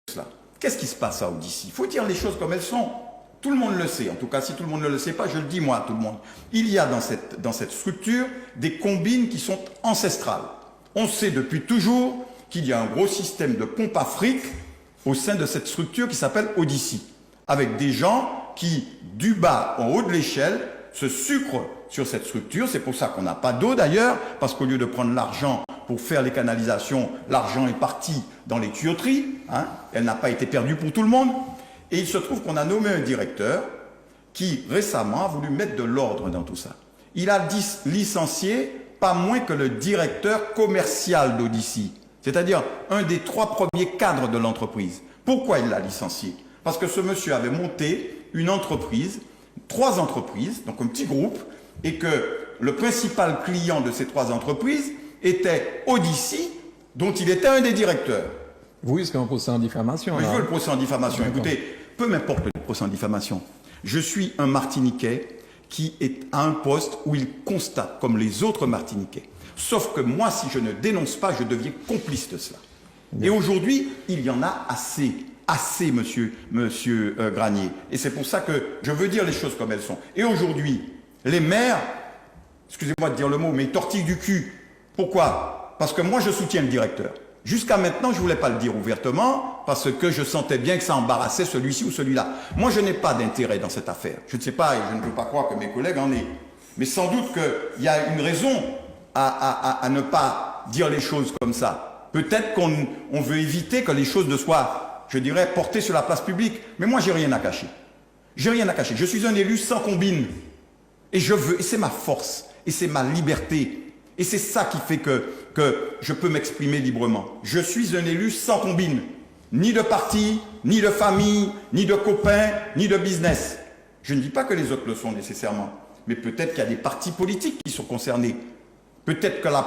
cela. Qu'est-ce qui se passe à Odyssey? Il faut dire les choses comme elles sont. Tout le monde le sait. En tout cas, si tout le monde ne le sait pas, je le dis moi à tout le monde. Il y a dans cette structure des combines qui sont ancestrales. On sait depuis toujours qu'il y a un gros système de pompe à fric au sein de cette structure qui s'appelle Odyssey, avec des gens qui, du bas en haut de l'échelle, se sucrent sur cette structure. C'est pour ça qu'on n'a pas d'eau d'ailleurs, parce qu'au lieu de prendre l'argent pour faire les canalisations, l'argent est parti dans les tuyauteries, hein. Elle n'a pas été perdue pour tout le monde. Et il se trouve qu'on a nommé un directeur qui récemment a voulu mettre de l'ordre dans tout ça. Il a licencié pas moins que le directeur commercial d'Odyssey, c'est-à-dire un des 3 premiers cadres de l'entreprise. Pourquoi il l'a licencié? Parce que ce monsieur avait monté une entreprise, 3 entreprises, donc un petit groupe, et que le principal client de ces 3 entreprises était Odyssey, dont il était un des directeurs. Vous risquez un procès en diffamation. Je veux le procès en diffamation. Écoutez, peu m'importe le procès en diffamation. Je suis un Martiniquais qui est à un poste où il constate, comme les autres Martiniquais. Sauf que moi, si je ne dénonce pas, je deviens complice de cela. Et aujourd'hui, il y en a assez. Assez, monsieur Granier. Et c'est pour ça que je veux dire les choses comme elles sont. Et aujourd'hui, les maires, excusez-moi de dire le mot, mais ils tortillent du cul. Pourquoi? Parce que moi, je soutiens le directeur. Jusqu'à maintenant, je ne voulais pas le dire ouvertement parce que je sentais bien que ça embarrassait celui-ci ou celui-là. Moi, je n'ai pas d'intérêt dans cette affaire. Je ne sais pas et je ne veux pas croire que mes collègues en aient. Mais sans doute qu'il y a une raison à ne pas dire les choses comme ça. Peut-être qu'on veut éviter que les choses ne soient, je dirais, portées sur la place publique. Mais moi, j'ai rien à cacher. J'ai rien à cacher. Je suis un élu sans combine. Et je veux, et c'est ma force, et c'est ma liberté. Et c'est ça qui fait que je peux m'exprimer librement. Je suis un élu sans combine. Ni de parti, ni de famille, ni de copains, ni de business. Je ne dis pas que les autres le sont nécessairement. Mais peut-être qu'il y a des partis politiques qui sont concernés. Peut-être que la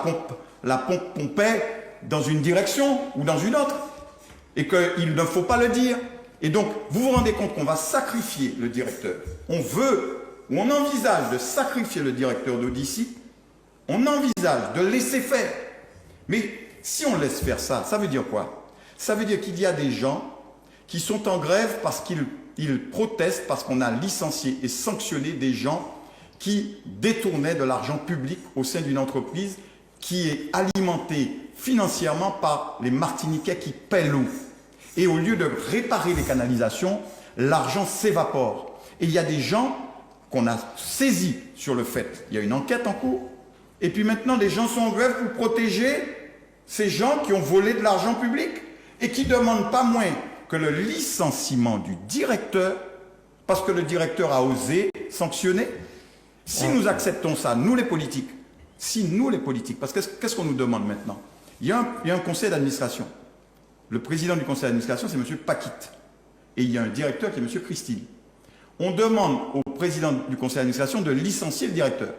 pompe pompait dans une direction ou dans une autre. Et qu'il ne faut pas le dire. Et donc, vous vous rendez compte qu'on va sacrifier le directeur. On veut, ou on envisage de sacrifier le directeur d'Odyssey. On envisage de laisser faire. Mais si on laisse faire ça, ça veut dire quoi? Ça veut dire qu'il y a des gens qui sont en grève parce qu'ils protestent, parce qu'on a licencié et sanctionné des gens qui détournaient de l'argent public au sein d'une entreprise qui est alimentée financièrement par les Martiniquais qui paient l'eau. Et au lieu de réparer les canalisations, l'argent s'évapore. Et il y a des gens qu'on a saisis sur le fait. Il y a une enquête en cours. Et puis maintenant, les gens sont en grève pour protéger ces gens qui ont volé de l'argent public et qui ne demandent pas moins que le licenciement du directeur, parce que le directeur a osé sanctionner. Si nous acceptons ça, nous les politiques, parce que qu'est-ce qu'on nous demande maintenant? Il y a un conseil d'administration. Le président du conseil d'administration, c'est M. Paquit. Et il y a un directeur qui est M. Christine. On demande au président du conseil d'administration de licencier le directeur.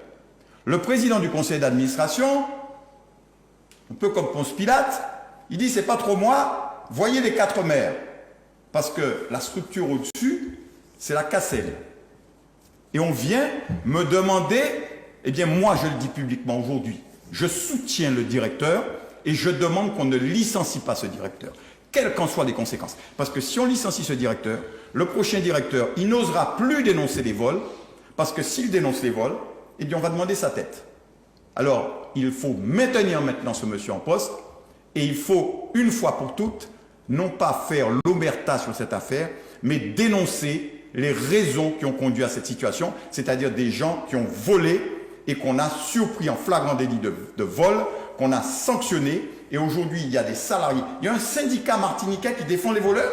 Le président du conseil d'administration, un peu comme Ponce Pilate, il dit « c'est pas trop moi, voyez les 4 maires ». Parce que la structure au-dessus, c'est la Casselle. Et on vient me demander, eh bien moi je le dis publiquement aujourd'hui, je soutiens le directeur et je demande qu'on ne licencie pas ce directeur, quelles qu'en soient les conséquences. Parce que si on licencie ce directeur, le prochain directeur, il n'osera plus dénoncer les vols, parce que s'il dénonce les vols, eh bien on va demander sa tête. Alors, il faut maintenir maintenant ce monsieur en poste et il faut, une fois pour toutes, non pas faire l'omerta sur cette affaire, mais dénoncer les raisons qui ont conduit à cette situation, c'est-à-dire des gens qui ont volé et qu'on a surpris en flagrant délit de vol, qu'on a sanctionné. Et aujourd'hui, il y a des salariés. Il y a un syndicat martiniquais qui défend les voleurs.